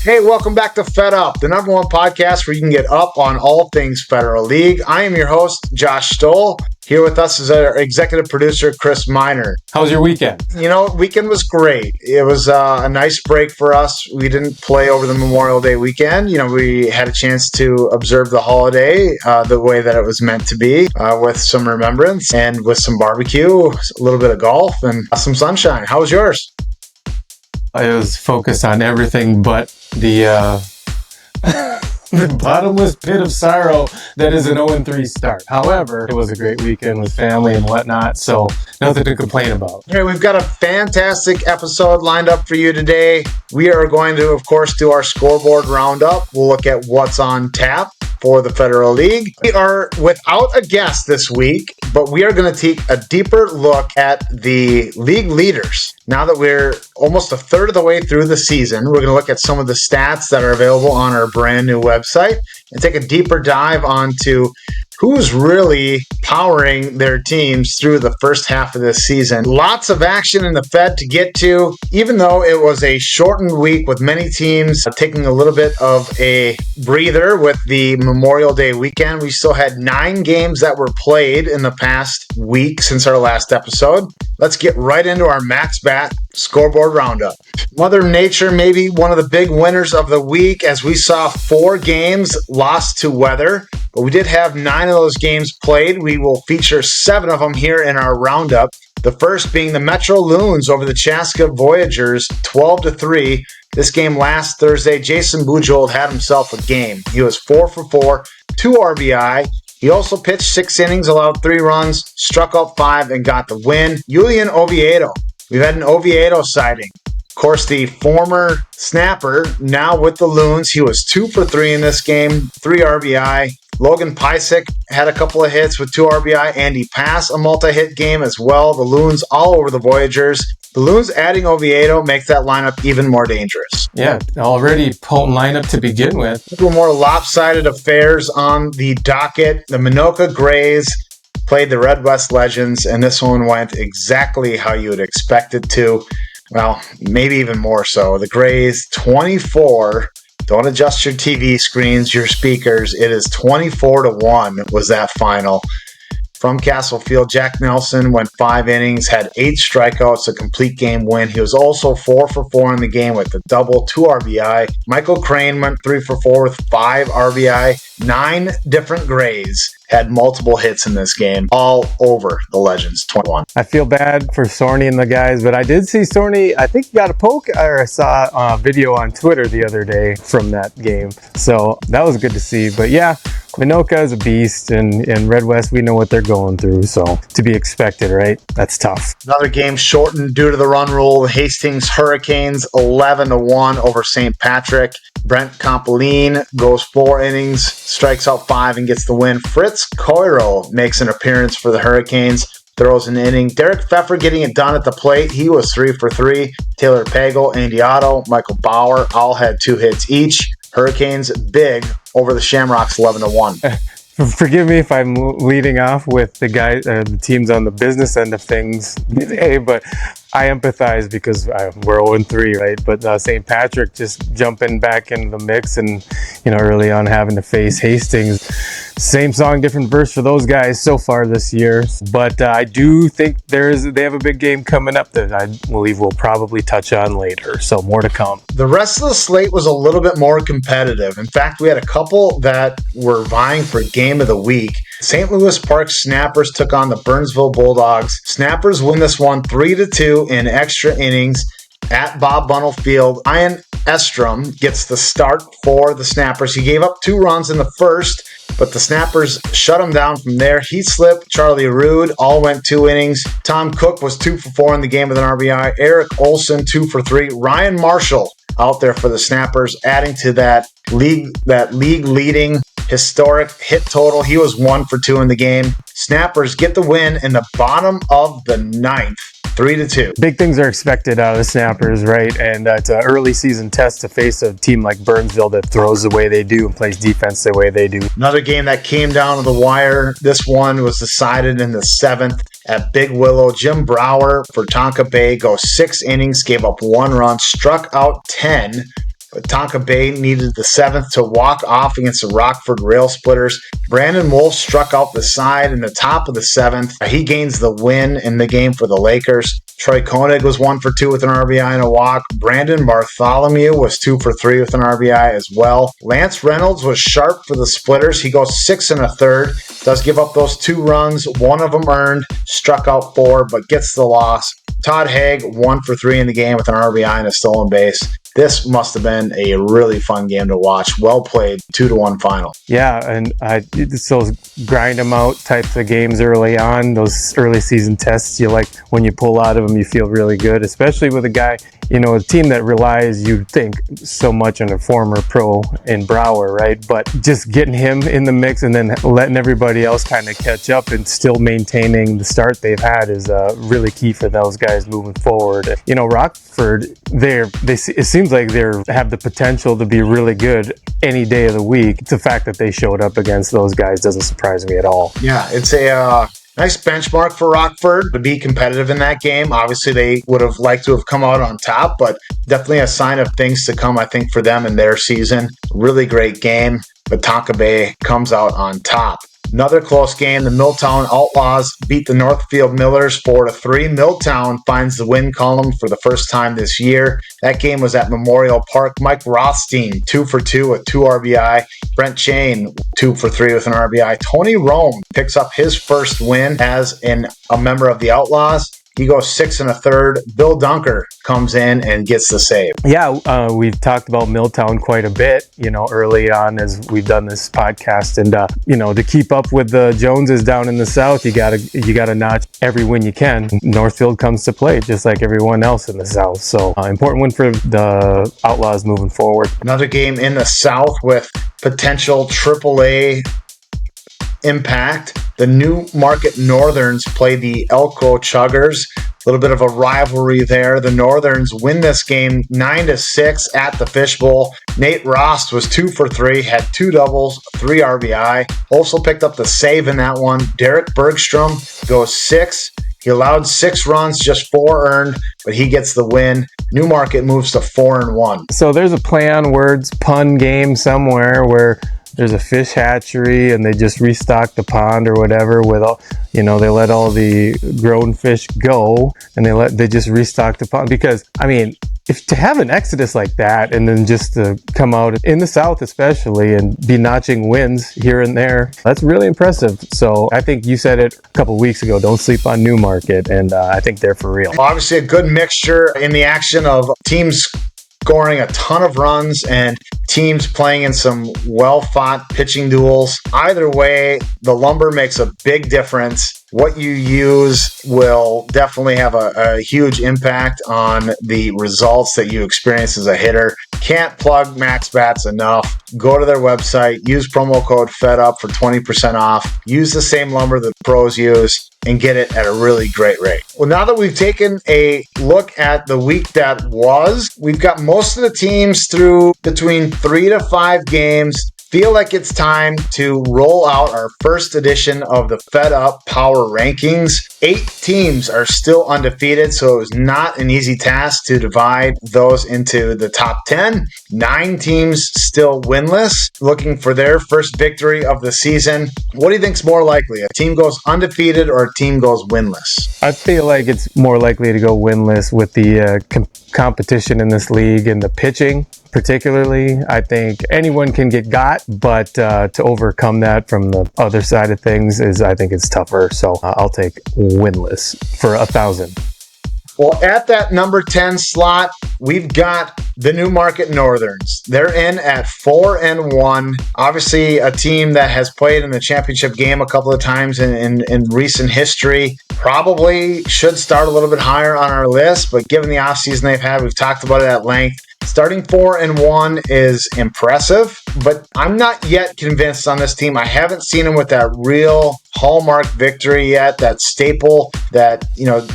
Hey, welcome back to Fed Up, the number one podcast where you can get up on all things Federal League. I am your host, Josh Stoll. Here with us is our executive producer, Chris Miner. How was your weekend? Weekend was great. It was a nice break for us. We didn't play over the Memorial Day weekend. We had a chance to observe the holiday the way that it was meant to be, with some remembrance and with some barbecue, a little bit of golf, and some sunshine. How was yours? I was focused on everything but the the bottomless pit of sorrow that is an 0-3 start. However, it was a great weekend with family and whatnot, so nothing to complain about. Hey, we've got a fantastic episode lined up for you today. We are going to, of course, do our scoreboard roundup. We'll look at what's on tap for the Federal League. We are without a guest this week, but we are going to take a deeper look at the league leaders. Now that we're almost a third of the way through the season, we're going to look at some of the stats that are available on our brand new website and take a deeper dive onto who's really powering their teams through the first half of this season. Lots of action in the Fed to get to. Even though it was a shortened week with many teams taking a little bit of a breather with the Memorial Day weekend, we still had 9 games that were played in the past week since our last episode. Let's get right into our Max Bat scoreboard roundup. Mother Nature may be one of the big winners of the week, as we saw 4 games lost to weather, but we did have 9 of those games played. We will feature 7 of them here in our roundup. The first being the Metro Loons over the Chaska Voyagers, 12-3. This game last Thursday, Jason Bujold had himself a game. He was 4 for 4, 2 RBI. He also pitched 6 innings, allowed 3 runs, struck out 5, and got the win. Julian Oviedo. We've had an Oviedo sighting. Of course, the former snapper, now with the Loons. He was 2 for 3 in this game, 3 RBI. Logan Pysick had a couple of hits with 2 RBI. Andy Pass, a multi-hit game as well. The Loons all over the Voyagers. The Loons adding Oviedo makes that lineup even more dangerous. Yeah, already potent lineup to begin with. A couple more lopsided affairs on the docket. The Minoka Grays played the Red West Legends, and this one went exactly how you would expect it to. Well, maybe even more so. The Grays, 24. Don't adjust your TV screens, your speakers. It is 24-1 was that final. From Castle Field, Jack Nelson went 5 innings, had 8 strikeouts, a complete game win. He was also 4 for 4 in the game with a double, 2 RBI. Michael Crane went 3 for 4 with 5 RBI. 9 different Grays had multiple hits in this game, all over the Legends, 21. I feel bad for Sorny and the guys, but I did see Sorny, I think, got a poke, or I saw a video on Twitter the other day from that game. So that was good to see. But yeah, Minoka is a beast, and Red West, we know what they're going through, so to be expected, right? That's tough. Another game shortened due to the run rule. Hastings Hurricanes 11-1 over St. Patrick. Brent Compoline goes 4 innings, strikes out 5, and gets the win. Fritz Coiro makes an appearance for the Hurricanes, throws an inning. Derek Pfeffer getting it done at the plate. He was 3 for 3. Taylor Pagel, Andy Otto, Michael Bauer all had 2 hits each. Hurricanes big over the Shamrocks 11-1. Forgive me if I'm leading off with the guys, the teams on the business end of things today, but I empathize because we're 0-3, right? But St. Patrick just jumping back into the mix and, early on having to face Hastings. Same song, different verse for those guys so far this year. But I do think they have a big game coming up that I believe we'll probably touch on later. So more to come. The rest of the slate was a little bit more competitive. In fact, we had a couple that were vying for game of the week. St. Louis Park Snappers took on the Burnsville Bulldogs. Snappers win this one 3-2 in extra innings at Bob Bunnell Field. Ian Estrom gets the start for the Snappers. He gave up 2 runs in the first, but the Snappers shut him down from there. Heat Slip, Charlie Rude, all went 2 innings. Tom Cook was 2 for 4 in the game with an RBI. Eric Olson, 2 for 3. Ryan Marshall out there for the Snappers, adding to that league leading historic hit total. He was 1 for 2 in the game. Snappers get the win in the bottom of the 9th. 3-2. Big things are expected out of the Snappers, right? And it's an early season test to face a team like Burnsville that throws the way they do and plays defense the way they do. Another game that came down to the wire. This one was decided in the 7th at Big Willow. Jim Brower for Tonka Bay goes 6 innings, gave up 1 run, struck out 10. but Tonka Bay needed the 7th to walk off against the Rockford Rail Splitters. Brandon Wolf struck out the side in the top of the 7th. He gains the win in the game for the Lakers. Troy Koenig was 1 for 2 with an RBI and a walk. Brandon Bartholomew was 2 for 3 with an RBI as well. Lance Reynolds was sharp for the Splitters. He goes 6 1/3. Does give up those 2 runs, 1 of them earned, struck out 4, but gets the loss. Todd Haig 1 for 3 in the game with an RBI and a stolen base. This must have been a really fun game to watch. Well played, 2-1 final. Yeah, and it's those grind them out types of games early on, those early season tests. You like when you pull out of them, you feel really good, especially with a guy, a team that relies, you'd think, so much on a former pro in Brower, right? But just getting him in the mix and then letting everybody else kind of catch up and still maintaining the start they've had is really key for those guys moving forward. Rockford, it seems like they have the potential to be really good any day of the week. The fact that they showed up against those guys doesn't surprise me at all. Yeah, it's a nice benchmark for Rockford to be competitive in that game. Obviously, they would have liked to have come out on top, but definitely a sign of things to come, I think, for them in their season. Really great game, but Tonka Bay comes out on top. Another close game, the Milltown Outlaws beat the Northfield Millers 4-3. Milltown finds the win column for the first time this year. That game was at Memorial Park. Mike Rothstein, 2 for 2 with 2 RBI. Brent Chain, 2 for 3 with an RBI. Tony Rome picks up his first win as a member of the Outlaws. He goes 6 1/3. Bill Dunker comes in and gets the save. Yeah, we've talked about Milltown quite a bit, early on as we've done this podcast. And, to keep up with the Joneses down in the South, you gotta notch every win you can. Northfield comes to play just like everyone else in the South. So important win for the Outlaws moving forward. Another game in the South with potential AAA impact. The Newmarket Northerns play the Elko Chuggers. A little bit of a rivalry there. The Northerns win this game 9-6 at the Fishbowl. Nate Rost was 2 for 3, had 2 doubles, 3 RBI. Also picked up the save in that one. Derek Bergstrom goes 6. He allowed 6 runs, just 4 earned, but he gets the win. Newmarket moves to 4-1. So there's a play on words pun game somewhere where there's a fish hatchery and they just restock the pond or whatever with all, they let all the grown fish go and they just restock the pond. Because if to have an exodus like that and then just to come out in the South especially and be notching wins here and there, that's really impressive. So I think you said it a couple weeks ago, don't sleep on Newmarket, and I think they're for real. Obviously a good mixture in the action of teams scoring a ton of runs and teams playing in some well-fought pitching duels. Either way, the lumber makes a big difference. What you use will definitely have a huge impact on the results that you experience as a hitter. Can't plug Max Bats enough. Go to their website, use promo code FEDUP for 20% off. Use the same lumber that pros use and get it at a really great rate. Well, now that we've taken a look at the week that was, we've got most of the teams through between 3 to 5 games. Feel like it's time to roll out our first edition of the Fed Up Power Rankings. 8 teams are still undefeated, so it was not an easy task to divide those into the top 10. 9 teams still winless, looking for their first victory of the season. What do you think's more likely? A team goes undefeated or a team goes winless? I feel like it's more likely to go winless with the competition in this league and the pitching. Particularly, I think anyone can get got, but to overcome that from the other side of things I think it's tougher. So I'll take winless for 1,000. Well, at that number 10 slot, we've got the Newmarket Northerns. They're in at 4-1. Obviously, a team that has played in the championship game a couple of times in recent history. Probably should start a little bit higher on our list, but given the offseason they've had, we've talked about it at length. Starting 4-1 is impressive, but I'm not yet convinced on this team. I haven't seen them with that real hallmark victory yet, that staple that,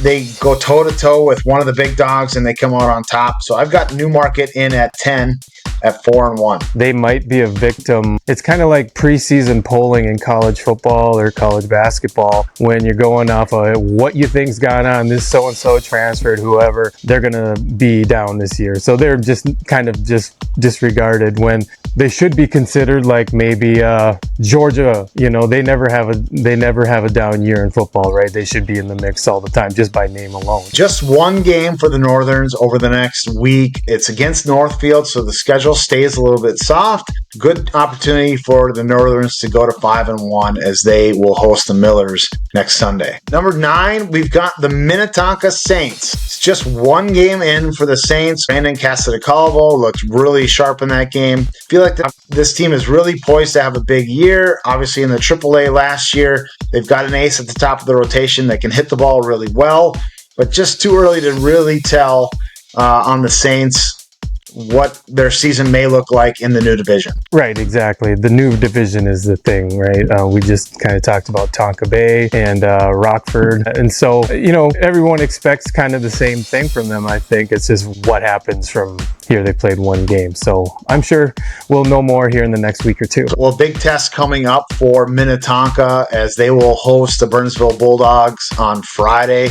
they go toe-to-toe with one of the big dogs and they come out on top. So I've got Newmarket in at 10 at 4-1. They might be a victim. It's kind of like preseason polling in college football or college basketball when you're going off of what you think's gone on. This so-and-so transferred, whoever, they're going to be down this year. So they're just kind of just disregarded when they should be considered like maybe Georgia. They never have a down year in football, right? They should be in the mix all the time just by name alone. Just one game for the Northerns over the next week. It's against Northfield, so the schedule stays a little bit soft. Good opportunity for the Northerns to go to 5-1 as they will host the Millers next Sunday. Number 9, we've got the Minnetonka Saints. It's just one game in for the Saints. Brandon Casadecalvo looked really sharp in that game. I feel like this team is really poised to have a big year. Obviously in the AAA last year, they've got an ace at the top of the rotation that can hit the ball really well, but just too early to really tell on the Saints what their season may look like in the new division. Right, exactly. The new division is the thing, right? We just kind of talked about Tonka Bay and Rockford. And so, everyone expects kind of the same thing from them, I think. It's just what happens from here. They played one game. So I'm sure we'll know more here in the next week or two. Well, big test coming up for Minnetonka as they will host the Burnsville Bulldogs on Friday.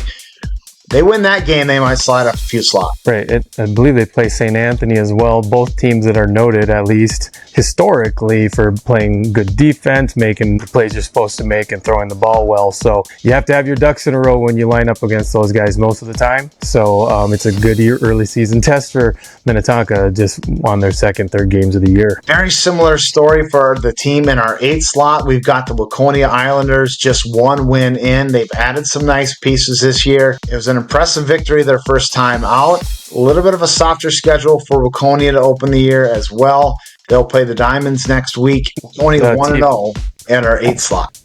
They win that game, they might slide up a few slots. Right. I believe they play St. Anthony as well. Both teams that are noted, at least historically, for playing good defense, making the plays you're supposed to make, and throwing the ball well. So you have to have your ducks in a row when you line up against those guys most of the time. So it's a good early season test for Minnetonka, just on their second, third games of the year. Very similar story for the team in our 8th slot. We've got the Waconia Islanders, just one win in. They've added some nice pieces this year. It was an impressive victory their first time out. A little bit of a softer schedule for Waconia to open the year as well. They'll play the Diamonds next week. Waconia 1-0 at our 8th slot.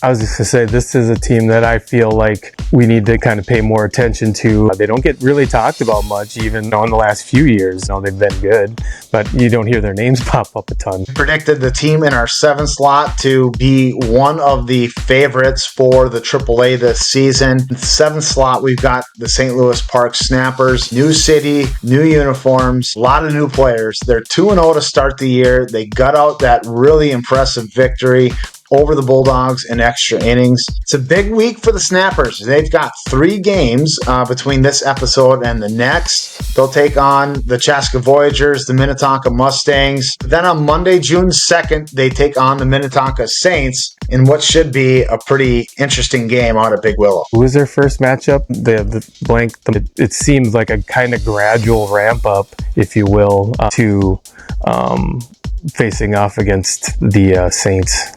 I was just going to say, this is a team that I feel like we need to kind of pay more attention to. They don't get really talked about much, even in the last few years. They've been good, but you don't hear their names pop up a ton. Predicted the team in our 7th slot to be one of the favorites for the AAA this season. In the 7th slot, we've got the St. Louis Park Snappers. New city, new uniforms, a lot of new players. They're 2-0 to start the year. They got out that really impressive victory over the Bulldogs in extra innings. It's a big week for the Snappers. They've got 3 games between this episode and the next. They'll take on the Chaska Voyagers, the Minnetonka Mustangs. Then on Monday, June 2nd, they take on the Minnetonka Saints in what should be a pretty interesting game out of Big Willow. Who was their first matchup? It seems like a kind of gradual ramp up, if you will, to facing off against the Saints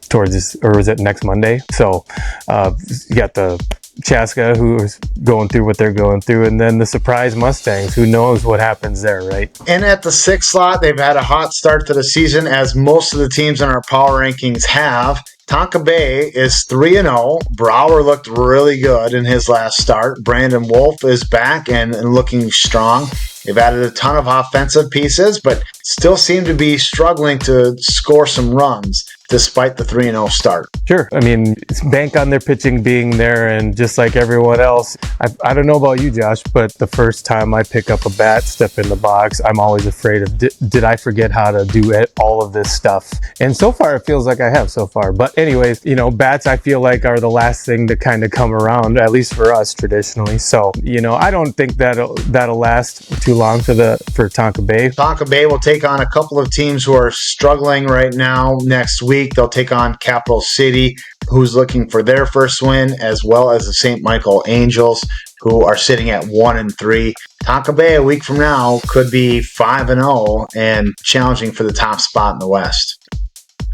towards this, or is it next Monday? So you got the Chaska, who's going through what they're going through, and then the surprise Mustangs. Who knows what happens there, right? And at the 6th slot, they've had a hot start to the season, as most of the teams in our power rankings have. Tonka Bay is 3-0. Brower looked really good in his last start. Brandon Wolf is back and looking strong. They've added a ton of offensive pieces, but still seem to be struggling to score some runs despite the 3-0 start. Sure. I mean, it's bank on their pitching being there, and just like everyone else, I don't know about you, Josh, but the first time I pick up a bat, step in the box, I'm always afraid of, did I forget how to do all of this stuff? And so far, it feels like I have so far. But anyways, bats, I feel like, are the last thing to kind of come around, at least for us traditionally. So, I don't think that'll last too long for Tonka Bay. Tonka Bay will take on a couple of teams who are struggling right now next week. They'll take on Capital City, who's looking for their first win, as well as the St. Michael Angels, who are sitting at 1-3. Tonka Bay a week from now could be 5-0 and challenging for the top spot in the West.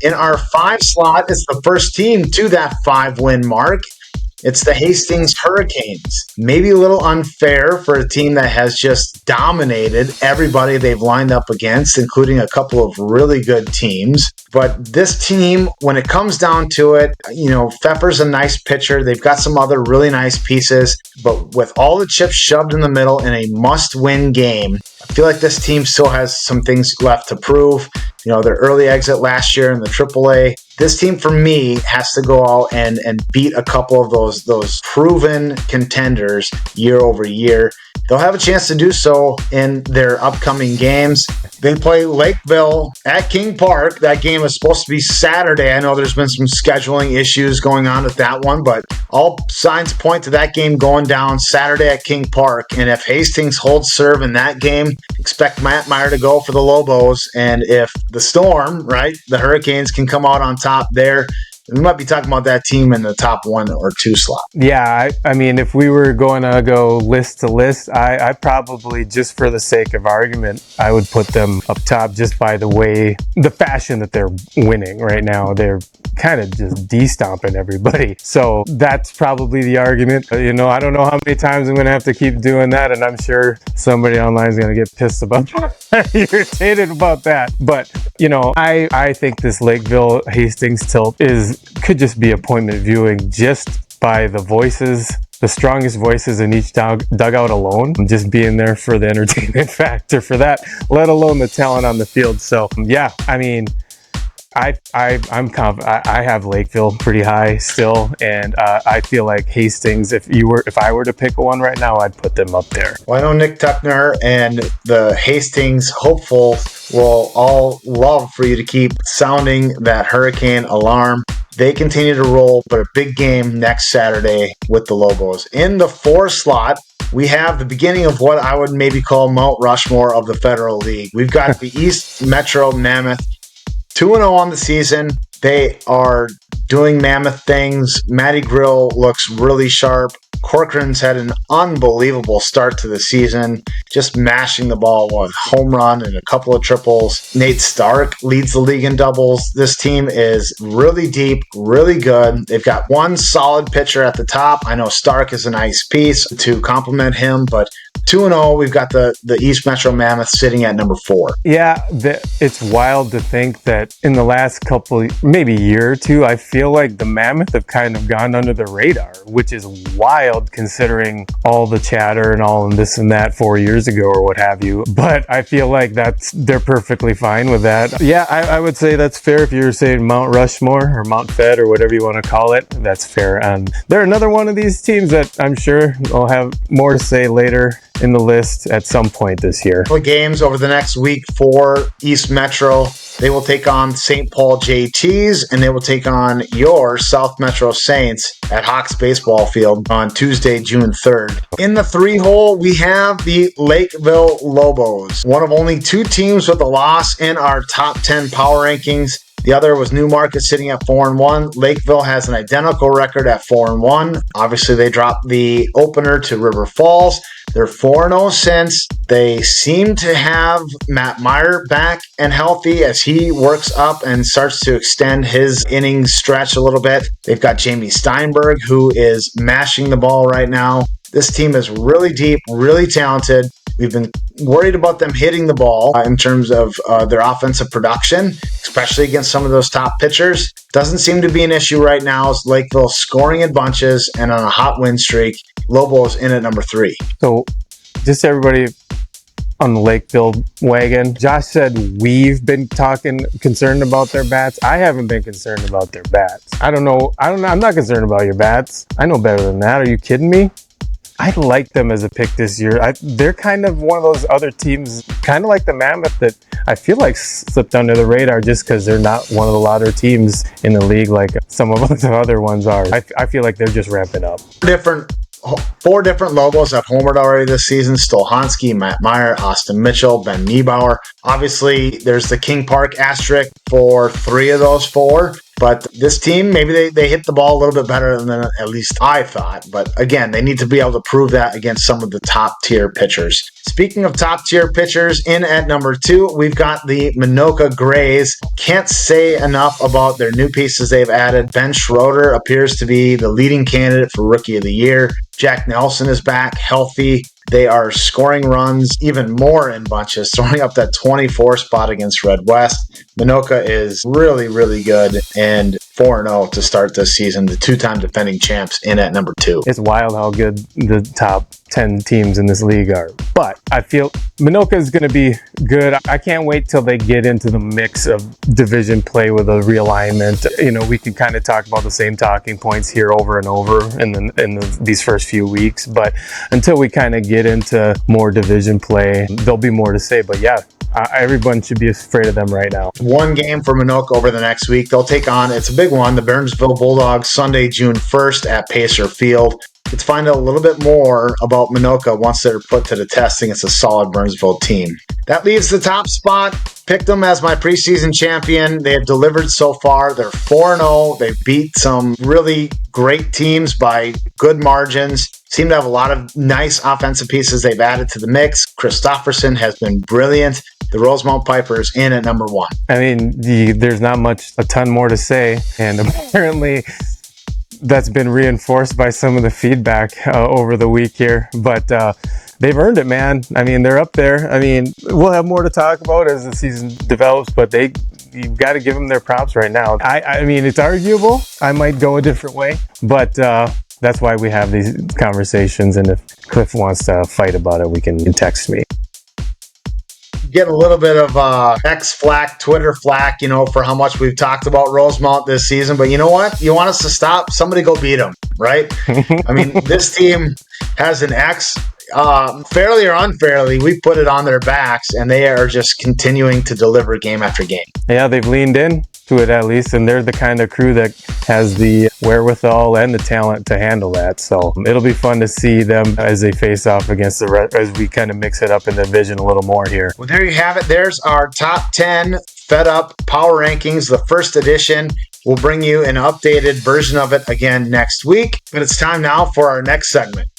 In our 5 slot is the first team to that 5-win mark. It's the Hastings Hurricanes. Maybe a little unfair for a team that has just dominated everybody they've lined up against, including a couple of really good teams. But this team, when it comes down to it, Pfeffer's a nice pitcher. They've got some other really nice pieces. But with all the chips shoved in the middle in a must-win game, I feel like this team still has some things left to prove. Their early exit last year in the AAA this team for me has to go out and beat a couple of those proven contenders year over year. They'll have a chance to do so in their upcoming games. They play Lakeville at King Park. That game is supposed to be Saturday. I know there's been some scheduling issues going on with that one, but all signs point to that game going down Saturday at King Park. And if Hastings holds serve in that game, expect Matt Meyer to go for the Lobos. And if the Storm, right, the Hurricanes can come out on top there, we might be talking about that team in the top 1 or 2 slot. Yeah, I mean, if we were going to go list to list, I probably, just for the sake of argument, I would put them up top just by the fashion that they're winning right now. They're kind of just de-stomping everybody. So that's probably the argument. I don't know how many times I'm going to have to keep doing that, and I'm sure somebody online is going to get pissed about that, irritated about that. But, I think this Lakeville Hastings tilt could just be appointment viewing just by the voices, the strongest voices in each dugout alone, just being there for the entertainment factor for that, let alone the talent on the field. So yeah, I mean, I'm confident. I have Lakeville pretty high still, and I feel like Hastings. If I were to pick one right now, I'd put them up there. Well, I know Nick Tuckner and the Hastings hopefuls will all love for you to keep sounding that hurricane alarm. They continue to roll, but a big game next Saturday with the Lobos. In the 4 slot, we have the beginning of what I would maybe call Mount Rushmore of the Federal League. We've got the East Metro Mammoth, 2-0 on the season. They are doing Mammoth things. Matty Grill looks really sharp. Corcoran's had an unbelievable start to the season, just mashing the ball with a home run and a couple of triples. Nate Stark leads the league in doubles. This team is really deep, really good. They've got one solid pitcher at the top. I know Stark is a nice piece to complement him, but 2-0, we've got the East Metro Mammoth sitting at number 4. Yeah, it's wild to think that in the last maybe year or two, I feel like the Mammoth have kind of gone under the radar, which is wild considering all the chatter and all of this and that 4 years ago or what have you. But I feel like they're perfectly fine with that. Yeah, I would say that's fair. If you're saying Mount Rushmore or Mount Fed or whatever you want to call it, that's fair. And they're another one of these teams that I'm sure will have more to say later in the list at some point this year. Games over the next week for East Metro. They will take on St. Paul JTs, and they will take on your South Metro Saints at Hawks Baseball Field on Tuesday, June 3rd. In the 3-hole, we have the Lakeville Lobos, one of only 2 teams with a loss in our top 10 power rankings. The other was Newmarket sitting at 4-1. Lakeville has an identical record at 4-1. Obviously, they dropped the opener to River Falls. They're 4-0 since. They seem to have Matt Meyer back and healthy as he works up and starts to extend his innings stretch a little bit. They've got Jamie Steinberg, who is mashing the ball right now. This team is really deep, really talented. We've been worried about them hitting the ball in terms of their offensive production, especially against some of those top pitchers. Doesn't seem to be an issue right now. It's Lakeville scoring in bunches and on a hot win streak. Lobos in at number 3. So just everybody on the Lakeville wagon. Josh said we've been concerned about their bats. I haven't been concerned about their bats. I don't know. I'm not concerned about your bats. I know better than that. Are you kidding me? I like them as a pick this year. They're kind of one of those other teams, kind of like the Mammoth, that I feel like slipped under the radar just because they're not one of the louder teams in the league like some of the other ones are. I feel like they're just ramping up. 4 different Lobos have homered already this season. Stolhansky, Matt Meyer, Austin Mitchell, Ben Niebauer. Obviously, there's the King Park asterisk for 3 of those 4. But this team, maybe they hit the ball a little bit better than at least I thought. But again, they need to be able to prove that against some of the top-tier pitchers. Speaking of top-tier pitchers, in at number 2, we've got the Minoka Grays. Can't say enough about their new pieces they've added. Ben Schroeder appears to be the leading candidate for Rookie of the Year. Jack Nelson is back, healthy. They are scoring runs even more in bunches, throwing up that 24 spot against Red West. Minoka is really, really good. And 4-0 to start this season. The two-time defending champs in at number 2. It's wild how good the top 10 teams in this league are. But I feel Minoka is going to be good. I can't wait till they get into the mix of division play with a realignment. We can kind of talk about the same talking points here over and over in these first few weeks. But until we kind of get into more division play, there'll be more to say. But yeah, everyone should be afraid of them right now. One game for Minoka over the next week. They'll take on, it's a big one, the Burnsville Bulldogs Sunday, June 1st at Pacer Field. Let's find out a little bit more about Minoka once they're put to the test against a solid Burnsville team. That leaves the top spot. Picked them as my preseason champion. They have delivered so far. They're 4-0. They've beat some really great teams by good margins. Seem to have a lot of nice offensive pieces they've added to the mix. Christofferson has been brilliant. The Rosemount Pipers in at number 1. I mean, there's not a ton more to say. And apparently that's been reinforced by some of the feedback over the week here. But they've earned it, man. I mean, they're up there. I mean, we'll have more to talk about as the season develops, but you've got to give them their props right now. I mean, it's arguable. I might go a different way, but that's why we have these conversations. And if Cliff wants to fight about it, we can text me. Getting a little bit of X flack, Twitter flack, for how much we've talked about Rosemount this season. But you know what? You want us to stop? Somebody go beat them, right? I mean, this team has an X. Fairly or unfairly, we put it on their backs, and they are just continuing to deliver game after game. Yeah, they've leaned in to it at least, and they're the kind of crew that has the wherewithal and the talent to handle that. So it'll be fun to see them as they face off against as we kind of mix it up in the division a little more here. Well, there you have it. There's our top 10 Fed Up Power Rankings, the first edition. We'll bring you an updated version of it again next week, but it's time now for our next segment.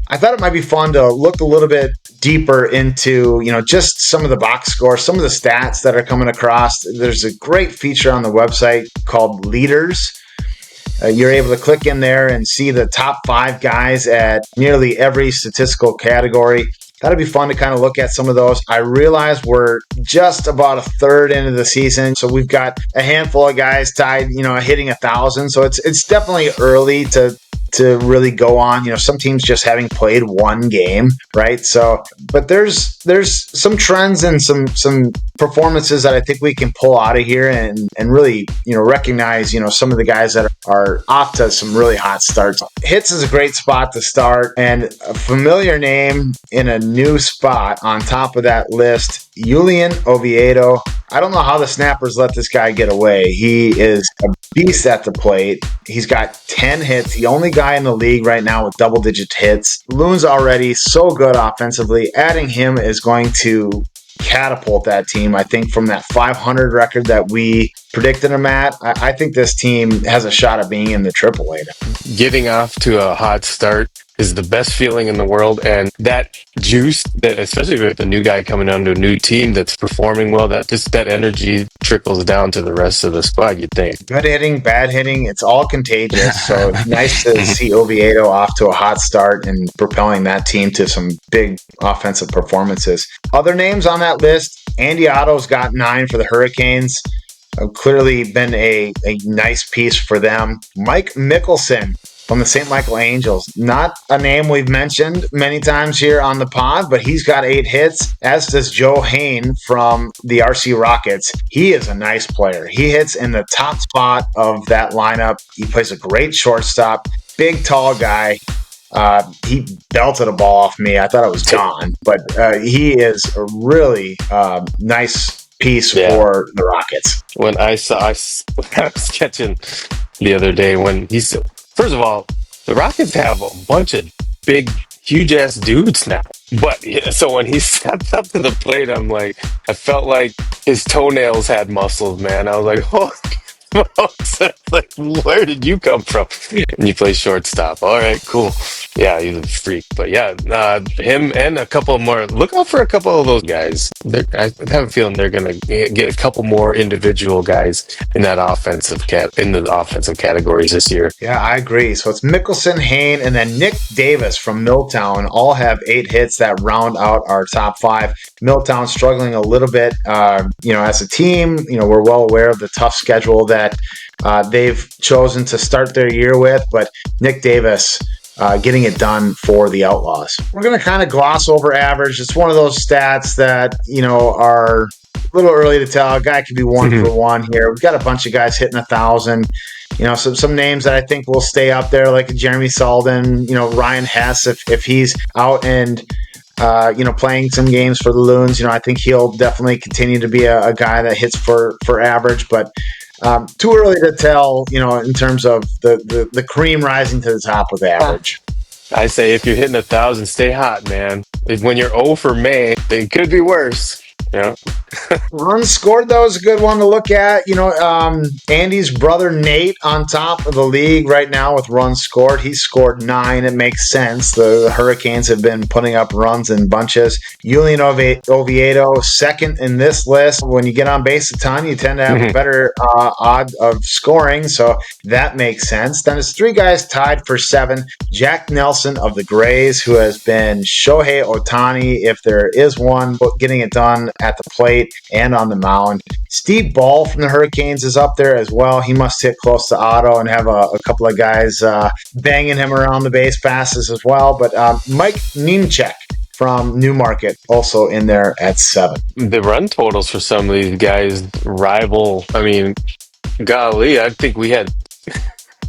I thought it might be fun to look a little bit deeper into, just some of the box scores, some of the stats that are coming across. There's a great feature on the website called Leaders. You're able to click in there and see the top 5 guys at nearly every statistical category. That'd be fun to kind of look at some of those. I realize we're just about a third into the season, so we've got a handful of guys tied, hitting 1,000. So it's definitely early to really go on. Some teams just having played one game, right? So, but there's some trends and some performances that I think we can pull out of here and really, recognize, some of the guys that are off to some really hot starts. Hits is a great spot to start, and a familiar name in a new spot on top of that list, Julian Oviedo. I don't know how the Snappers let this guy get away. He is a beast at the plate. He's got 10 hits. The only guy in the league right now with double-digit hits. Loon's already so good offensively. Adding him is going to catapult that team, I think, from that 500 record that we predicted him at. I think this team has a shot at being in the AAA. Getting off to a hot start is the best feeling in the world, and that juice, that especially with the new guy coming onto a new team that's performing well, that energy trickles down to the rest of the squad, you'd think. Good hitting, bad hitting, it's all contagious. So nice to see Oviedo off to a hot start and propelling that team to some big offensive performances. Other names on that list, Andy Otto's got 9 for the Hurricanes. Clearly been a nice piece for them. Mike Mickelson from the St. Michael Angels. Not a name we've mentioned many times here on the pod, but he's got 8 hits, as does Joe Hain from the RC Rockets. He is a nice player. He hits in the top spot of that lineup. He plays a great shortstop, big, tall guy. He belted a ball off me. I thought it was gone, but he is a really nice piece for the Rockets. When I was catching the other day, when he's... First of all, the Rockets have a bunch of big, huge-ass dudes now. But, so when he stepped up to the plate, I felt like his toenails had muscles, man. I was like, oh, like, where did you come from? And you play shortstop. All right, cool. Yeah, he's a freak. But yeah, him and a couple more. Look out for a couple of those guys. I have a feeling they're gonna get a couple more individual guys in that offensive categories this year. Yeah, I agree. So it's Mickelson, Hain, and then Nick Davis from Milltown. All have 8 hits that round out our top 5. Milltown struggling a little bit, as a team. We're well aware of the tough schedule that that they've chosen to start their year with, but Nick Davis getting it done for the Outlaws. We're going to kind of gloss over average. It's one of those stats that, are a little early to tell. A guy could be 1-for-1 here. We've got a bunch of guys hitting 1,000. Some names that I think will stay up there, like Jeremy Sullivan, Ryan Hess, if he's out and playing some games for the Loons. I think he'll definitely continue to be a guy that hits for average, but too early to tell, in terms of the cream rising to the top with average. I say if you're hitting 1,000, stay hot, man. When you're 0 for May, it could be worse. Yeah. Runs scored, though, is a good one to look at. Andy's brother Nate on top of the league right now with runs scored. He's scored 9. It makes sense. The Hurricanes have been putting up runs in bunches. Julian Oviedo, second in this list. When you get on base a ton, you tend to have a better odd of scoring, so that makes sense. Then it's 3 guys tied for 7. Jack Nelson of the Grays, who has been Shohei Ohtani, if there is one, getting it done at the plate and on the mound. Steve Ball from the Hurricanes is up there as well. He must hit close to Otto and have a couple of guys banging him around the base passes as well. But Mike Niemczyk from Newmarket also in there at 7. The run totals for some of these guys rival. I mean, golly, I think we had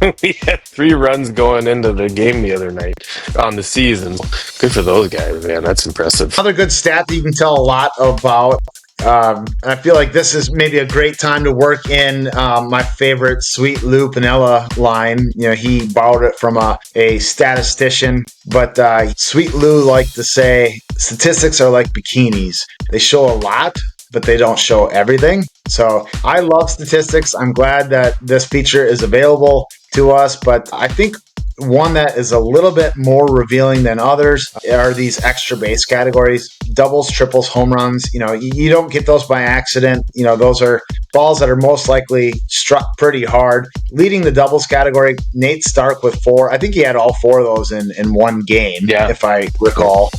3 runs going into the game the other night on the season. Good for those guys, man. That's impressive. Another good stat that you can tell a lot about. I feel like this is maybe a great time to work in my favorite Sweet Lou Piniella line. He borrowed it from a statistician, but Sweet Lou liked to say, statistics are like bikinis. They show a lot, but they don't show everything. So I love statistics. I'm glad that this feature is available to us, but I think one that is a little bit more revealing than others are these extra base categories: doubles, triples, home runs. You don't get those by accident. Those are balls that are most likely struck pretty hard. Leading the doubles category, Nate Stark with 4. I think he had all 4 of those in one game, if I recall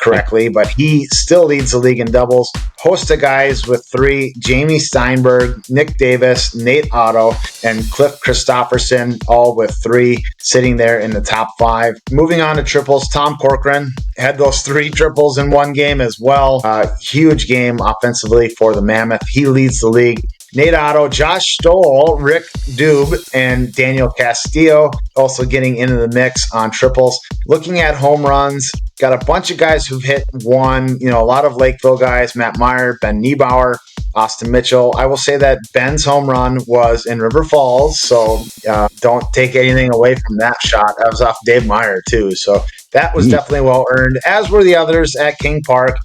correctly, but he still leads the league in doubles. Host of guys with 3: Jamie Steinberg, Nick Davis, Nate Otto, and Cliff Christopherson, all with 3, sitting there in the top 5. Moving on to triples, Tom Corcoran had those 3 triples in one game as well. Huge game offensively for the Mammoth. He leads the league. Nate Otto, Josh Stoll, Rick Dube, and Daniel Castillo also getting into the mix on triples. Looking at home runs, got a bunch of guys who've hit 1. A lot of Lakeville guys: Matt Meyer, Ben Niebauer, Austin Mitchell. I will say that Ben's home run was in River Falls, so don't take anything away from that shot. That was off Dave Meyer, too. So that was definitely well earned, as were the others at King Park.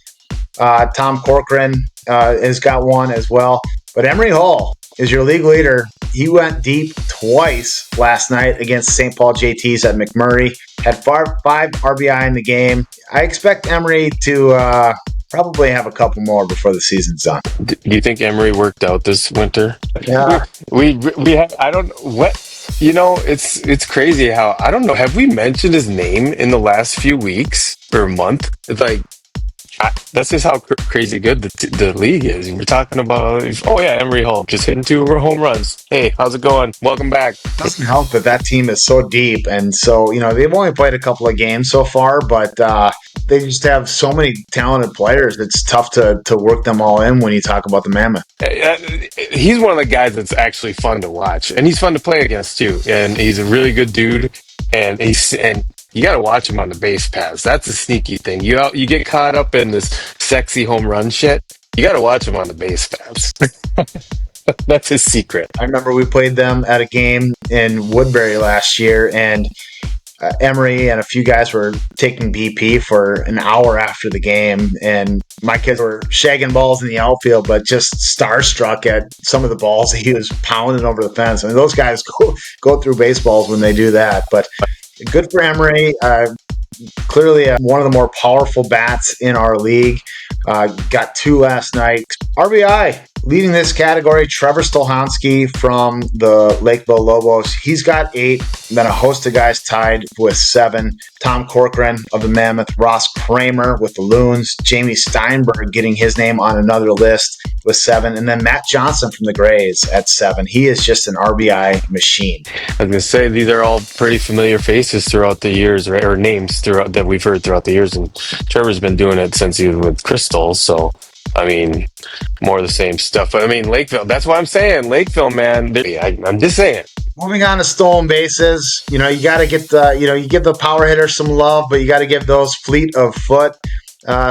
Tom Corcoran has got 1 as well. But Emery Hall is your league leader. He went deep twice last night against St. Paul JTs at McMurray. Had 5 RBI in the game. I expect Emery to probably have a couple more before the season's done. Do you think Emery worked out this winter? Yeah. We have, I don't what. It's crazy how, I don't know, have we mentioned his name in the last few weeks or month? It's like, that's just how crazy good the league is. We're talking about, Emery Hall just hitting 2 home runs. Hey, how's it going? Welcome back. It doesn't help that team is so deep, and so they've only played a couple of games so far, but they just have so many talented players. It's tough to work them all in when you talk about the Mammoth. He's one of the guys that's actually fun to watch, and he's fun to play against too. And he's a really good dude, and you got to watch him on the base paths. That's a sneaky thing. You get caught up in this sexy home run shit. You got to watch him on the base paths. That's his secret. I remember we played them at a game in Woodbury last year, and Emery and a few guys were taking BP for an hour after the game, and my kids were shagging balls in the outfield, but just starstruck at some of the balls he was pounding over the fence. I mean, those guys go through baseballs when they do that, but good for Emery. Clearly one of the more powerful bats in our league. Got 2 last night. RBI Leading this category, Trevor Stolhansky from the Lakeville Lobos. He's got 8. Then a host of guys tied with 7. Tom Corcoran of the Mammoth, Ross Kramer with the Loons, Jamie Steinberg getting his name on another list with 7, and then Matt Johnson from the Grays at 7. He is just an RBI machine. I was going to say, these are all pretty familiar faces throughout the years, right? Or names throughout that we've heard throughout the years. And Trevor's been doing it since he was with Crystal. So, I mean, more of the same stuff. But I mean, Lakeville, that's what I'm saying. Lakeville, man, I'm just saying. Moving on to stolen bases, you got to get you give the power hitters some love, but you got to give those fleet of foot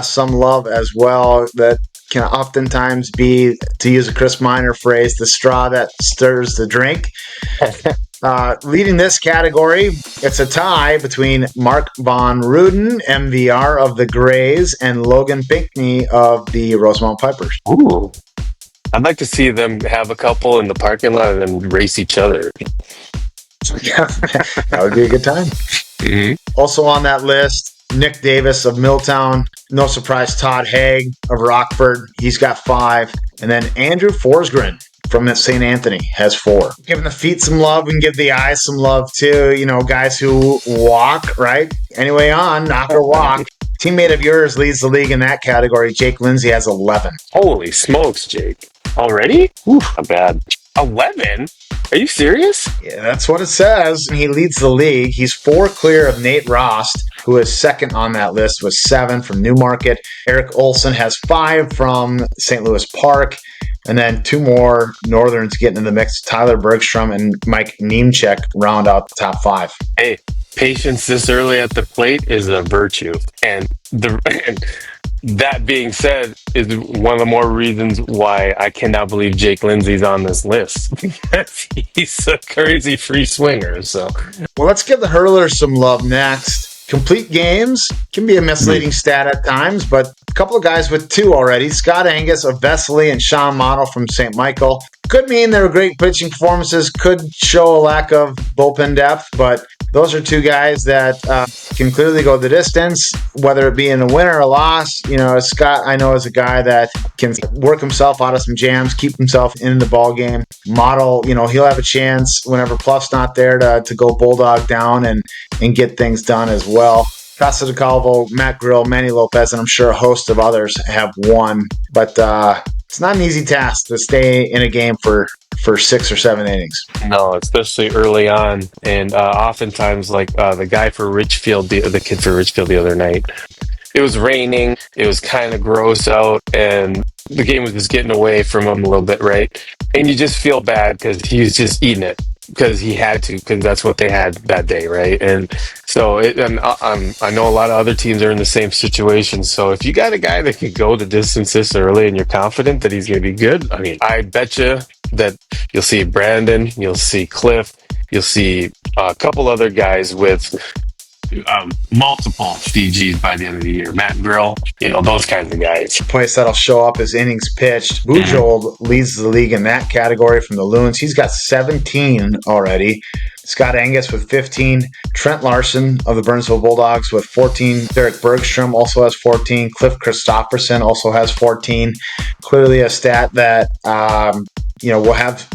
some love as well. That can oftentimes be, to use a Chris Miner phrase, the straw that stirs the drink. Leading this category, it's a tie between Mark Von Ruden, MVR of the Grays, and Logan Pinkney of the Rosemount Pipers. Ooh. I'd like to see them have a couple in the parking lot and then race each other. Yeah, that would be a good time. Mm-hmm. Also on that list, Nick Davis of Milltown. No surprise, Todd Haig of Rockford. He's got 5. And then Andrew Forsgren from St. Anthony has 4. Giving the feet some love, we can give the eyes some love too. Guys who walk, right? Anyway, knock or walk. Teammate of yours leads the league in that category. Jake Lindsay has 11. Holy smokes, Jake. Already? Oof, not bad. 11? Are you serious? Yeah, that's what it says. He leads the league. He's 4 clear of Nate Rost, who is second on that list with 7 from Newmarket. Eric Olson has 5 from St. Louis Park. And then 2 more Northerns getting in the mix. Tyler Bergstrom and Mike Niemczyk round out the top 5. Hey, patience this early at the plate is a virtue. And that being said, is one of the more reasons why I cannot believe Jake Lindsay's on this list. Because he's a crazy free swinger. So, well, let's give the hurlers some love next. Complete games can be a misleading stat at times, but a couple of guys with 2 already. Scott Angus of Vesely and Sean Model from St. Michael. Could mean they were great pitching performances, could show a lack of bullpen depth, but those are 2 guys that can clearly go the distance, whether it be in a win or a loss. Scott, I know, is a guy that can work himself out of some jams, keep himself in the ball game. Model, he'll have a chance whenever Pluff's not there to go bulldog down and get things done as well. Casa de Calvo, Matt Grill, Manny Lopez, and I'm sure a host of others have won. But it's not an easy task to stay in a game for 6 or 7 innings. No, especially early on. And oftentimes, like the guy for Richfield, the kid for Richfield the other night, it was raining. It was kind of gross out. And the game was just getting away from him a little bit, right? And you just feel bad because he was just eating it. Because he had to, because that's what they had that day, right? And so I know a lot of other teams are in the same situation. So if you got a guy that can go the distance this early and you're confident that he's going to be good, I mean, I bet you that you'll see Brandon, you'll see Cliff, you'll see a couple other guys with multiple DGs by the end of the year. Matt Grill, those kinds of guys. Place that'll show up as innings pitched. Bujold leads the league in that category from the Loons. He's got 17 already. Scott Angus with 15. Trent Larson of the Burnsville Bulldogs with 14. Derek Bergstrom also has 14. Cliff Christopherson also has 14. Clearly a stat that will have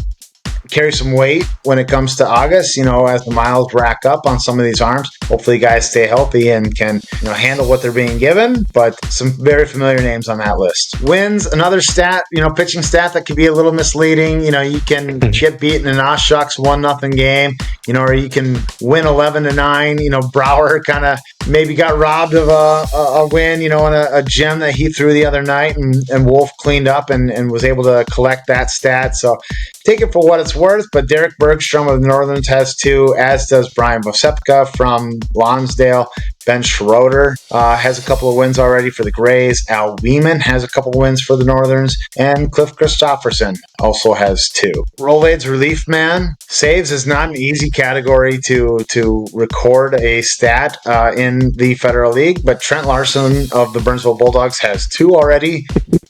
carry some weight when it comes to August, as the miles rack up on some of these arms. Hopefully guys stay healthy and can, handle what they're being given, but some very familiar names on that list. Wins, another stat, pitching stat that can be a little misleading. You can get beaten in a shucks 1-0 game, or you can win 11-9. Brower kind of maybe got robbed of a win, on a gem that he threw the other night, and Wolf cleaned up and was able to collect that stat. So take it for what it's worth, but Derek Bergstrom of the Northerns has 2, as does Brian Vosepka from Lonsdale. Ben Schroeder has a couple of wins already for the Grays. Al Weeman has a couple of wins for the Northerns. And Cliff Christopherson also has 2. Rolaids relief man. Saves is not an easy category to record a stat in the Federal League, but Trent Larson of the Burnsville Bulldogs has 2 already.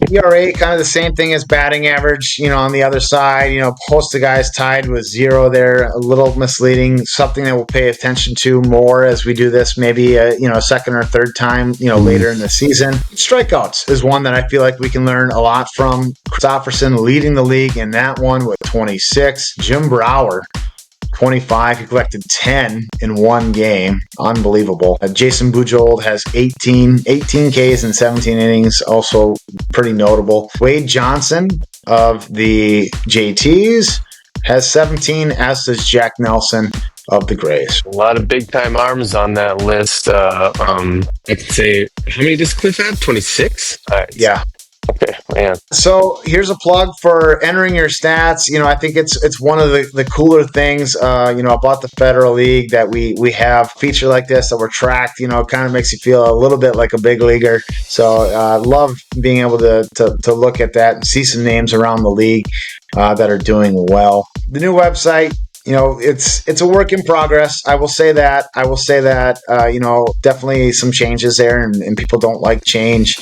ERA, kind of the same thing as batting average, on the other side. Host of guys tied with 0 there. A little misleading. Something that we'll pay attention to more as we do this maybe second or third time, later in the season. Strikeouts is one that I feel like we can learn a lot from. Christopherson leading the league in that one with 26. Jim Brower, 25. He collected 10 in one game. Unbelievable. Jason Bujold has 18 Ks in 17 innings. Also pretty notable. Wade Johnson of the JTs has 17, as does Jack Nelson of the Grays. A lot of big time arms on that list. I'd say, how many does Cliff have? 26? Yeah. Okay, man. So here's a plug for entering your stats. I think it's one of the cooler things, about the Federal League that we have a feature like this that we're tracked. It kind of makes you feel a little bit like a big leaguer. So love being able to look at that and see some names around the league that are doing well. The new website, it's a work in progress. I will say that. Definitely some changes there, and people don't like change.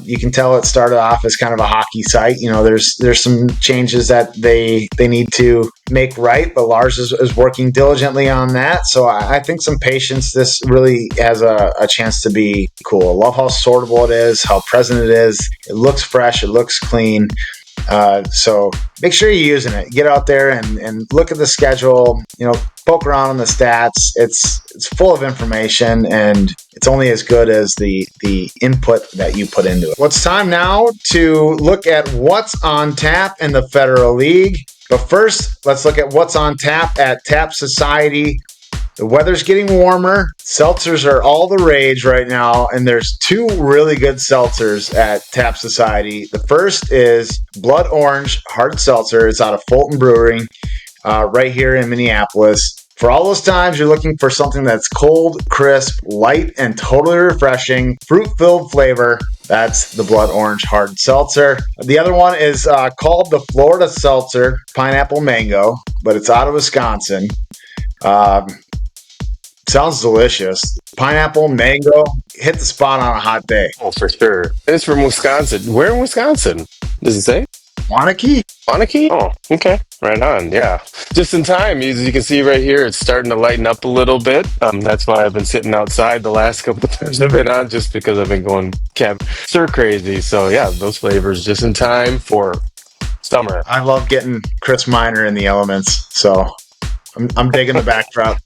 You can tell it started off as kind of a hockey site. There's some changes that they need to make right, but Lars is working diligently on that. So I think some patience. This really has a chance to be cool. I love how sortable it is, how present it is. It looks fresh. It looks clean. So make sure you're using it. Get out there and look at the schedule, poke around on the stats. It's full of information, and it's only as good as the input that you put into it. Well, it's time now to look at what's on tap in the Federal League. But first, let's look at what's on tap at Tap Society. The weather's getting warmer. Seltzers are all the rage right now, and there's two really good seltzers at Tap Society. The first is Blood Orange Hard Seltzer. It's out of Fulton Brewing right here in Minneapolis. For all those times you're looking for something that's cold, crisp, light, and totally refreshing, fruit-filled flavor, that's the Blood Orange Hard Seltzer. The other one is called the Florida Seltzer Pineapple Mango, but it's out of Wisconsin. Sounds delicious. Pineapple, mango, hit the spot on a hot day. Oh, for sure. And it's from Wisconsin. Where in Wisconsin? Does it say? Waunakee. Waunakee? Oh, okay. Right on. Yeah. Just in time. As you can see right here, it's starting to lighten up a little bit. That's why I've been sitting outside the last couple of times I've been on, just because I've been going stir crazy. So yeah, those flavors just in time for summer. I love getting Chris Miner in the elements. So I'm digging the backdrop.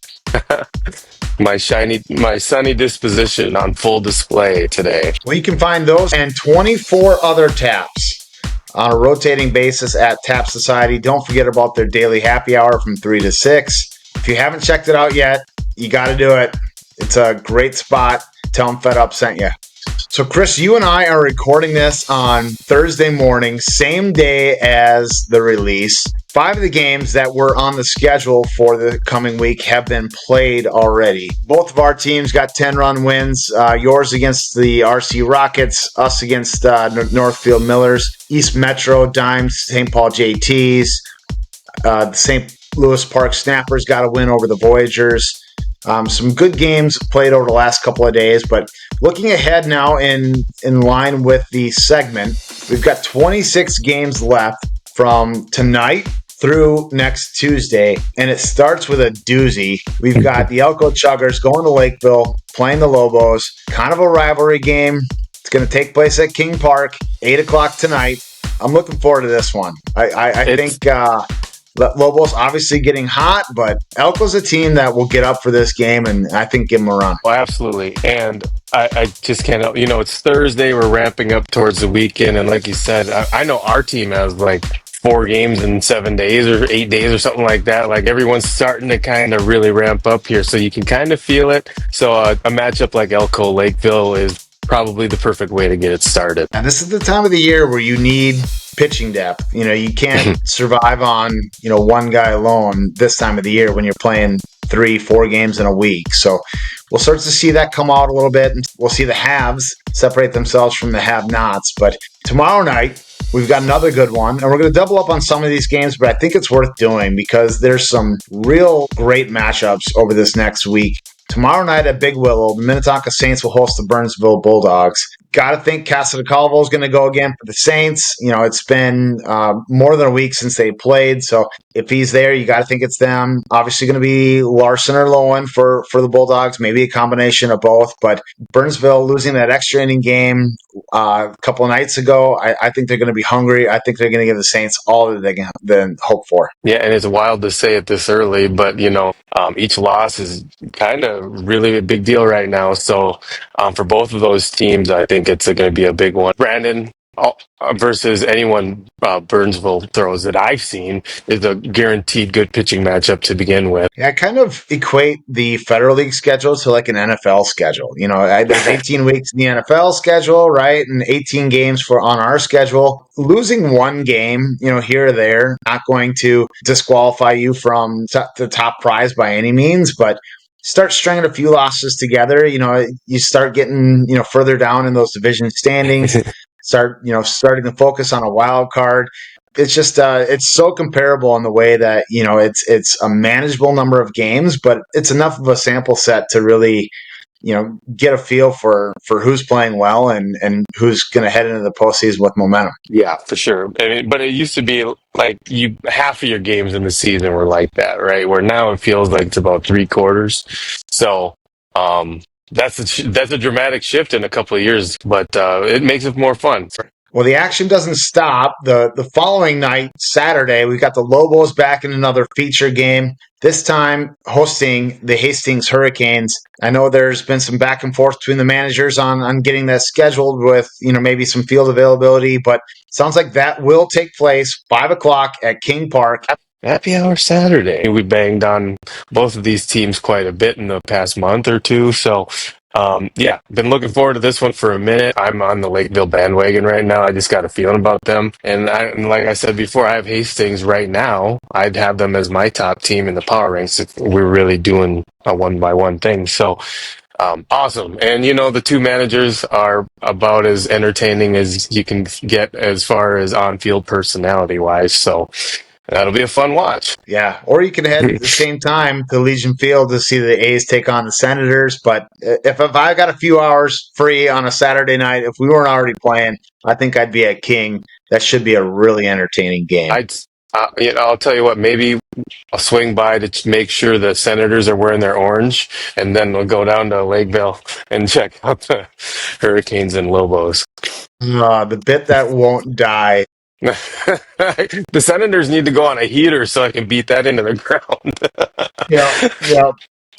My sunny disposition on full display today. Well, you can find those and 24 other taps on a rotating basis at Tap Society. Don't forget about their daily happy hour from 3 to 6. If you haven't checked it out yet, you got to do it. It's a great spot. Tell them Fed Up sent you. So, Chris, you and I are recording this on Thursday morning, same day as the release. 5 of the games that were on the schedule for the coming week have been played already. Both of our teams got 10-run wins. Yours against the RC Rockets, us against Northfield Millers, East Metro Dimes, St. Paul JTs. The St. Louis Park Snappers got a win over the Voyagers. Some good games played over the last couple of days, but looking ahead now in line with the segment, we've got 26 games left from tonight through next Tuesday, and it starts with a doozy. We've got the Elko Chuggers going to Lakeville, playing the Lobos, kind of a rivalry game. It's going to take place at King Park, 8 o'clock tonight. I'm looking forward to this one. I think Lobos obviously getting hot, but Elko's a team that will get up for this game, and I think give them a run. Well, absolutely. And I just can't help, it's Thursday, we're ramping up towards the weekend, and like you said, I know our team has like 4 games in 7 days or 8 days or something like that. Like everyone's starting to kind of really ramp up here, so you can kind of feel it. So a matchup like Elko Lakeville is probably the perfect way to get it started. And this is the time of the year where you need pitching depth. You can't survive on, one guy alone this time of the year when you're playing 3-4 games in a week. So we'll start to see that come out a little bit, and we'll see the haves separate themselves from the have-nots. But tomorrow night, we've got another good one, and we're going to double up on some of these games, but I think it's worth doing because there's some real great matchups over this next week. Tomorrow night at Big Willow, the Minnetonka Saints will host the Burnsville Bulldogs. got to think Casa de Calvo is going to go again for the Saints. It's been more than a week since they played, so if he's there, you got to think it's them. Obviously, going to be Larson or Lowen for the Bulldogs, maybe a combination of both. But Burnsville losing that extra inning game a couple of nights ago, I think they're going to be hungry. I think they're going to give the Saints all that they can then hope for. Yeah, and it's wild to say it this early, but each loss is kind of really a big deal right now. So for both of those teams, I think it's going to be a big one. Brandon versus anyone Burnsville throws that I've seen is a guaranteed good pitching matchup to begin with. Yeah, I kind of equate the Federal League schedule to like an NFL schedule. There's 18 weeks in the NFL schedule, right? And 18 games on our schedule. Losing one game, here or there, not going to disqualify you from the top prize by any means, but start stringing a few losses together. You start getting, further down in those division standings, starting to focus on a wild card. It's just it's so comparable in the way that it's a manageable number of games, but it's enough of a sample set to really get a feel for who's playing well and who's going to head into the postseason with momentum. Yeah, for sure. I mean, but it used to be like half of your games in the season were like that, right? Where now it feels like it's about three quarters. So that's a dramatic shift in a couple of years, but it makes it more fun. Well, the action doesn't stop. The following night, Saturday, we got the Lobos back in another feature game, this time hosting the Hastings Hurricanes. I know there's been some back and forth between the managers on getting that scheduled with, maybe some field availability, but sounds like that will take place 5 o'clock at King Park. Happy Hour Saturday. We banged on both of these teams quite a bit in the past month or two. So, been looking forward to this one for a minute. I'm on the Lakeville bandwagon right now. I just got a feeling about them. And like I said before, I have Hastings right now. I'd have them as my top team in the power ranks if we're really doing a one-by-one thing. So, awesome. And, the two managers are about as entertaining as you can get as far as on-field personality-wise. So, that'll be a fun watch. Yeah, or you can head at the same time to Legion Field to see the A's take on the Senators. But if I got a few hours free on a Saturday night, if we weren't already playing, I think I'd be at King. That should be a really entertaining game. I'll tell you what, maybe I'll swing by to make sure the Senators are wearing their orange, and then we'll go down to Lakeville and check out the Hurricanes and Lobos. The bit that won't die. The Senators need to go on a heater so I can beat that into the ground. Yeah.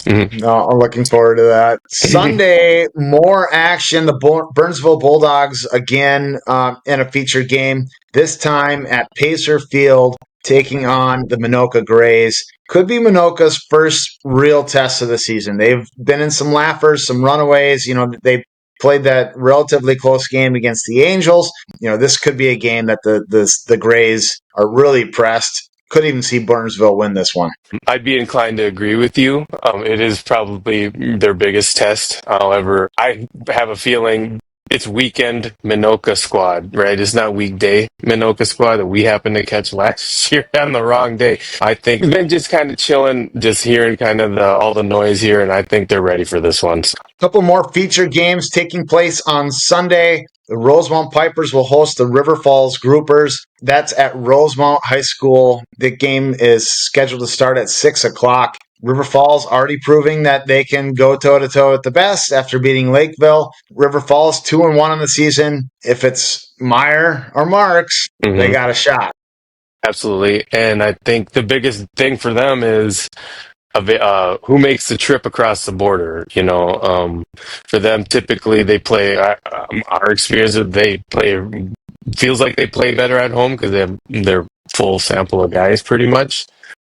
Mm-hmm. No, I'm looking forward to that. Sunday, more action. The Burnsville Bulldogs again in a featured game, this time at Pacer Field, taking on the Minoka Grays. Could be Minoka's first real test of the season. They've been in some laughers, some runaways. They played that relatively close game against the Angels. This could be a game that the Grays are really pressed. Could even see Burnsville win this one. I'd be inclined to agree with you. It is probably their biggest test. However, I have a feeling it's weekend Minoka squad, right? It's not weekday Minoka squad that we happened to catch last year on the wrong day. I think they've been just kind of chilling, just hearing kind of all the noise here, and I think they're ready for this one. Couple more feature games taking place on Sunday. The Rosemount Pipers will host the River Falls Groupers. That's at Rosemount High School. The game is scheduled to start at 6 o'clock. River Falls already proving that they can go toe-to-toe with the best after beating Lakeville. River Falls 2-1 on the season. If it's Meyer or Marks, they got a shot. Absolutely. And I think the biggest thing for them is who makes the trip across the border. For them, typically they play, our experience, feels like they play better at home because they have their full sample of guys pretty much.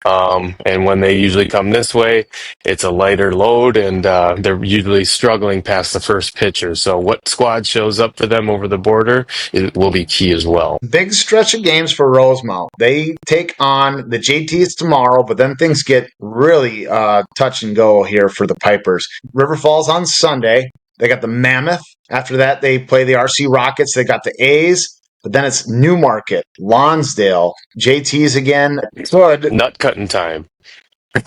And when they usually come this way, it's a lighter load, and they're usually struggling past the first pitcher. So what squad shows up for them over the border will be key as well. Big stretch of games for Rosemount. They take on the JTs tomorrow, but then things get really touch and go here for the Pipers. River Falls on Sunday. They got the Mammoth. After that, they play the RC Rockets. They got the A's. But then it's Newmarket, Lonsdale, JT's again. Good. Nut cutting time.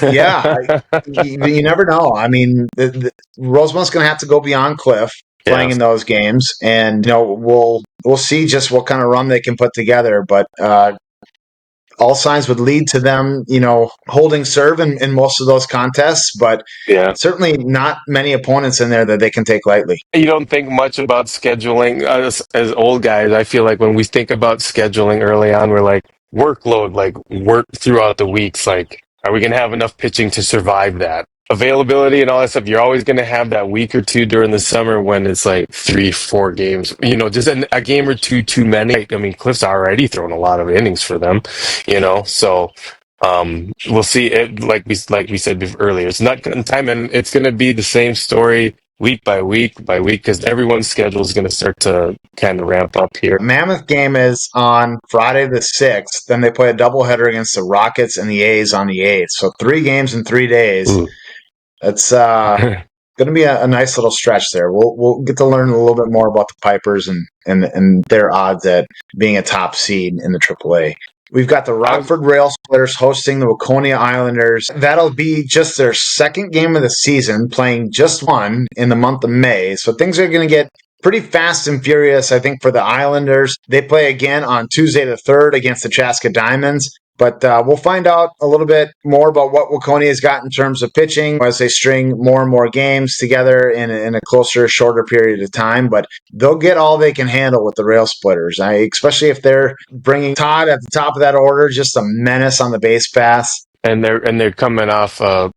Yeah, you never know. I mean, Rosemount's going to have to go beyond Cliff. playing in those games, and we'll see just what kind of run they can put together. But all signs would lead to them, holding serve in most of those contests, but certainly not many opponents in there that they can take lightly. You don't think much about scheduling as old guys. I feel like when we think about scheduling early on, we're like workload, like work throughout the weeks. Like, are we going to have enough pitching to survive that? Availability and all that stuff. You're always going to have that week or two during the summer when it's like 3, 4 games, just a game or two too many. I mean, Cliff's already thrown a lot of innings for them, so we'll see it. Like we said earlier, it's not in time, and it's going to be the same story week by week because everyone's schedule is going to start to kind of ramp up here. Mammoth game is on Friday the 6th. Then they play a doubleheader against the Rockets and the A's on the 8th. So 3 games in 3 days. Ooh. That's going to be a nice little stretch there. We'll get to learn a little bit more about the Pipers and their odds at being a top seed in the AAA. We've got the Rockford Rail Splitters hosting the Waconia Islanders. That'll be just their second game of the season, playing just one in the month of May. So things are going to get pretty fast and furious, I think, for the Islanders. They play again on Tuesday the 3rd against the Chaska Diamonds. But we'll find out a little bit more about what Waconia's got in terms of pitching as they string more and more games together in a closer, shorter period of time. But they'll get all they can handle with the Rail Splitters, especially if they're bringing Todd at the top of that order, just a menace on the base pass. And they're coming off a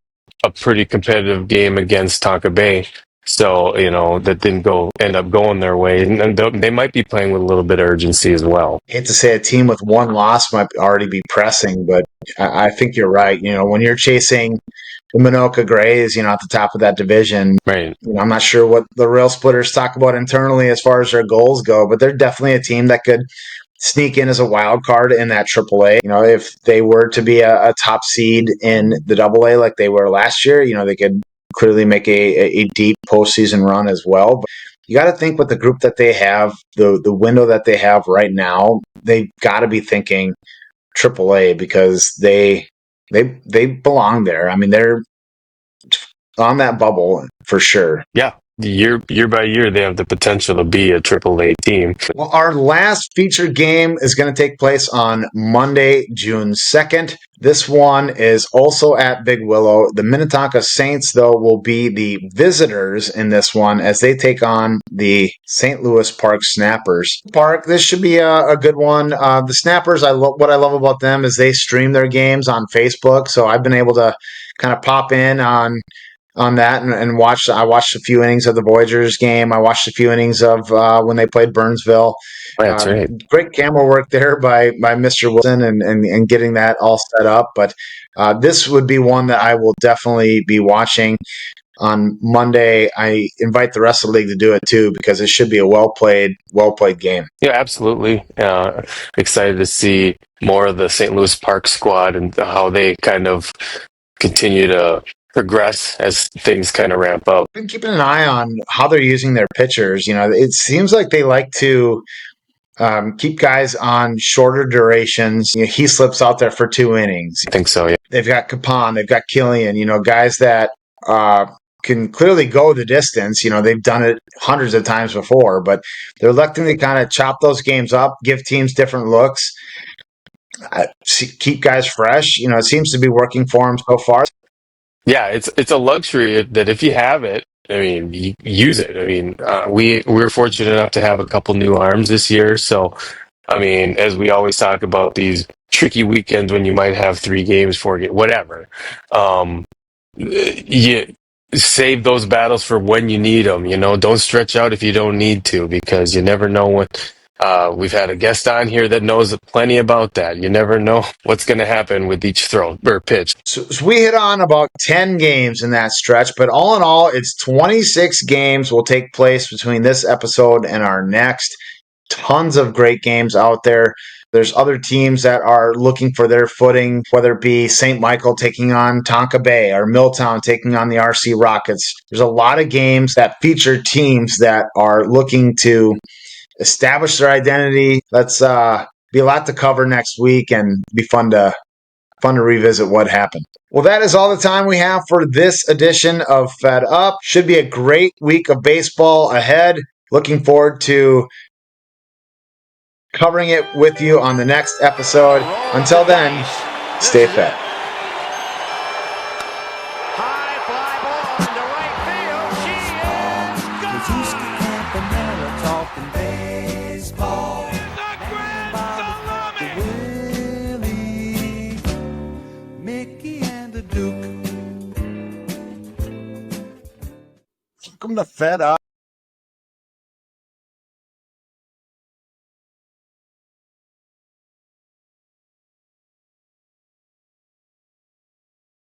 pretty competitive game against Tonka Bay. So, that didn't end up going their way. And they might be playing with a little bit of urgency as well. I hate to say a team with one loss might already be pressing, but I think you're right. When you're chasing the Minoka Grays, at the top of that division, right? I'm not sure what the Rail Splitters talk about internally as far as their goals go, but they're definitely a team that could sneak in as a wild card in that AAA. If they were to be a top seed in the AA like they were last year, they could clearly make a deep postseason run as well. But you got to think with the group that they have, the window that they have right now, they've got to be thinking AAA because they belong there. I mean, they're on that bubble for sure. Yeah. Year by year, they have the potential to be a AAA team. Well, our last featured game is going to take place on Monday, June 2nd. This one is also at Big Willow. The Minnetonka Saints, though, will be the visitors in this one as they take on the St. Louis Park Snappers. This should be a good one. The Snappers, what I love about them is they stream their games on Facebook, so I've been able to kind of pop in on that and watch. I watched a few innings of the Voyagers game. I watched a few innings of when they played Burnsville. That's right. Great camera work there by Mr. Wilson and getting that all set up. But this would be one that I will definitely be watching on Monday. I invite the rest of the league to do it too because it should be a well played game. Yeah, absolutely. Excited to see more of the St. Louis Park squad and how they kind of continue to progress as things kind of ramp up. I've been keeping an eye on how they're using their pitchers. It seems like they like to keep guys on shorter durations. He slips out there for 2 innings. I think so, yeah. They've got Capon, they've got Killian, guys that can clearly go the distance. They've done it hundreds of times before, but they're electing to kind of chop those games up, give teams different looks, keep guys fresh. It seems to be working for them so far. Yeah, it's a luxury that if you have it, I mean, you use it. I mean, we're fortunate enough to have a couple new arms this year. So, I mean, as we always talk about these tricky weekends when you might have 3 games, 4 games, whatever, you save those battles for when you need them. Don't stretch out if you don't need to because you never know what. We've had a guest on here that knows plenty about that. You never know what's going to happen with each throw or pitch. So we hit on about 10 games in that stretch, but all in all, it's 26 games will take place between this episode and our next. Tons of great games out there. There's other teams that are looking for their footing, whether it be St. Michael taking on Tonka Bay or Milltown taking on the RC Rockets. There's a lot of games that feature teams that are looking to establish their identity. Let's be a lot to cover next week and be fun to fun to revisit what happened. Well, that is all the time we have for this edition of Fed Up. Should be a great week of baseball ahead. Looking forward to covering it with you on the next episode. Until then, stay fed. High fly ball into right field. She is gone. Baseball. The grand salami. Willie, Mickey, and the Duke. Welcome to Fed Up.